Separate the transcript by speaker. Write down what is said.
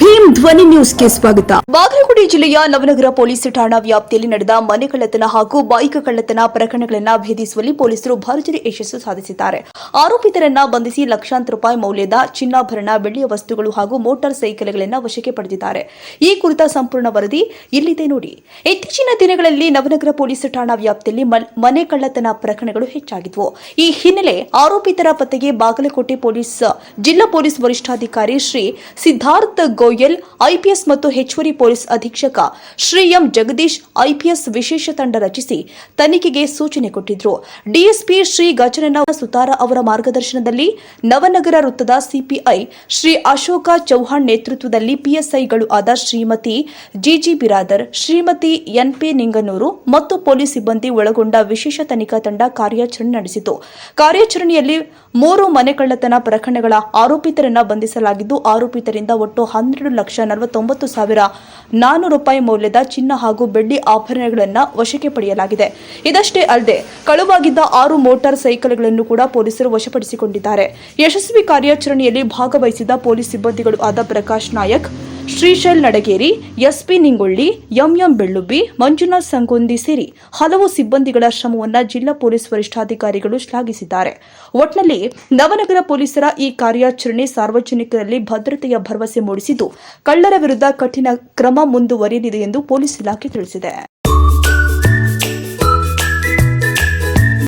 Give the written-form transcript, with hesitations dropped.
Speaker 1: ಭೀಮ್ ಧ್ವನಿ ನ್ಯೂಸ್ಗೆ ಸ್ವಾಗತ. ಬಾಗಲಕೋಟೆ ಜಿಲ್ಲೆಯ ನವನಗರ ಪೊಲೀಸ್ ಠಾಣಾ ವ್ಯಾಪ್ತಿಯಲ್ಲಿ ನಡೆದ ಮನೆ ಕಳ್ಳತನ ಹಾಗೂ ಬೈಕ್ ಕಳ್ಳತನ ಪ್ರಕರಣಗಳನ್ನು ಭೇದಿಸುವಲ್ಲಿ ಪೊಲೀಸರು ಭರ್ಜರಿ ಯಶಸ್ಸು ಸಾಧಿಸಿದ್ದಾರೆ. ಆರೋಪಿತರನ್ನ ಬಂಧಿಸಿ ಲಕ್ಷಾಂತರ ರೂಪಾಯಿ ಮೌಲ್ಯದ ಚಿನ್ನಾಭರಣ, ಬೆಳ್ಳಿಯ ವಸ್ತುಗಳು ಹಾಗೂ ಮೋಟಾರ್ ಸೈಕಲ್ಗಳನ್ನು ವಶಕ್ಕೆ ಪಡೆದಿದ್ದಾರೆ. ಈ ಕುರಿತ ಸಂಪೂರ್ಣ ವರದಿ ಇಲ್ಲಿದೆ ನೋಡಿ. ಇತ್ತೀಚಿನ ದಿನಗಳಲ್ಲಿ ನವನಗರ ಪೊಲೀಸ್ ಠಾಣಾ ವ್ಯಾಪ್ತಿಯಲ್ಲಿ ಮನೆ ಕಳ್ಳತನ ಪ್ರಕರಣಗಳು ಹೆಚ್ಚಾಗಿದ್ವು. ಈ ಹಿನ್ನೆಲೆ ಆರೋಪಿತರ ಪತ್ತೆಗೆ ಬಾಗಲಕೋಟೆ ಜಿಲ್ಲಾ ಪೊಲೀಸ್ ವರಿಷ್ಠಾಧಿಕಾರಿ ಶ್ರೀ ಸಿದ್ಧಾರ್ಥ ಗೋಯಲ್ ಐಪಿಎಸ್ ಮತ್ತು ಹೆಚ್ಚುವರಿ ಪೊಲೀಸ್ ಅಧೀಕ್ಷಕ ಶ್ರೀ ಎಂ ಜಗದೀಶ್ ಐಪಿಎಸ್ ವಿಶೇಷ ತಂಡ ರಚಿಸಿ ತನಿಖೆಗೆ ಸೂಚನೆ ಕೊಟ್ಟಿದ್ರು. ಡಿಎಸ್ಪಿ ಶ್ರೀ ಗಜನನ ಸುತಾರ ಅವರ ಮಾರ್ಗದರ್ಶನದಲ್ಲಿ ನವನಗರ ವೃತ್ತದ ಸಿಪಿಐ ಶ್ರೀ ಅಶೋಕ ಚೌಹಾಣ್ ನೇತೃತ್ವದಲ್ಲಿ ಪಿಎಸ್ಐಗಳು ಆದ ಶ್ರೀಮತಿ ಜಿಜಿ ಬಿರಾದರ್, ಶ್ರೀಮತಿ ಎನ್ಪಿ ನಿಂಗನೂರು ಮತ್ತು ಪೊಲೀಸ್ ಸಿಬ್ಬಂದಿ ಒಳಗೊಂಡ ವಿಶೇಷ ತನಿಖಾ ತಂಡ ಕಾರ್ಯಾಚರಣೆ ನಡೆಸಿತು. ಕಾರ್ಯಾಚರಣೆಯಲ್ಲಿ 3 ಮನೆ ಕಳ್ಳತನ ಪ್ರಕರಣಗಳ ಆರೋಪಿತರನ್ನ ಬಂಧಿಸಲಾಗಿದ್ದು, ಆರೋಪಿತರಿಂದ ಒಟ್ಟು 12,49,400 ರೂಪಾಯಿ ಮೌಲ್ಯದ ಚಿನ್ನ ಹಾಗೂ ಬೆಳ್ಳಿ ಆಭರಣಗಳನ್ನು ವಶಕ್ಕೆ ಪಡೆಯಲಾಗಿದೆ. ಇದಷ್ಟೇ ಅಲ್ಲದೆ ಕಳುವಾಗಿದ್ದ 6 ಮೋಟಾರ್ ಸೈಕಲ್ಗಳನ್ನು ಕೂಡ ಪೊಲೀಸರು ವಶಪಡಿಸಿಕೊಂಡಿದ್ದಾರೆ. ಯಶಸ್ವಿ ಕಾರ್ಯಾಚರಣೆಯಲ್ಲಿ ಭಾಗವಹಿಸಿದ ಪೊಲೀಸ್ ಸಿಬ್ಬಂದಿಗಳು ಆದ ಪ್ರಕಾಶ್ ನಾಯಕ್, ಶ್ರೀಶೈಲ್ ನಡಗೇರಿ, ಎಸ್ಪಿ ನಿಂಗೊಳ್ಳಿ, ಎಂಎಂ ಬೆಳ್ಳುಬ್ಬಿ, ಮಂಜುನಾಥ್ ಸಂಗೊಂದಿ ಸೇರಿ ಹಲವು ಸಿಬ್ಬಂದಿಗಳ ಶ್ರಮವನ್ನು ಜಿಲ್ಲಾ ಪೊಲೀಸ್ ವರಿಷ್ಠಾಧಿಕಾರಿಗಳು ಶ್ಲಾಘಿಸಿದ್ದಾರೆ. ಒಟ್ನಲ್ಲಿ ನವನಗರ ಪೊಲೀಸರ ಈ ಕಾರ್ಯಾಚರಣೆ ಸಾರ್ವಜನಿಕರಲ್ಲಿ ಭದ್ರತೆಯ ಭರವಸೆ ಮೂಡಿಸಿದ್ದು, ಕಳ್ಳರ ವಿರುದ್ಧ ಕಠಿಣ ಕ್ರಮ ಮುಂದುವರಿಯಲಿದೆ ಎಂದು ಪೊಲೀಸ್ ಇಲಾಖೆ ತಿಳಿಸಿದೆ.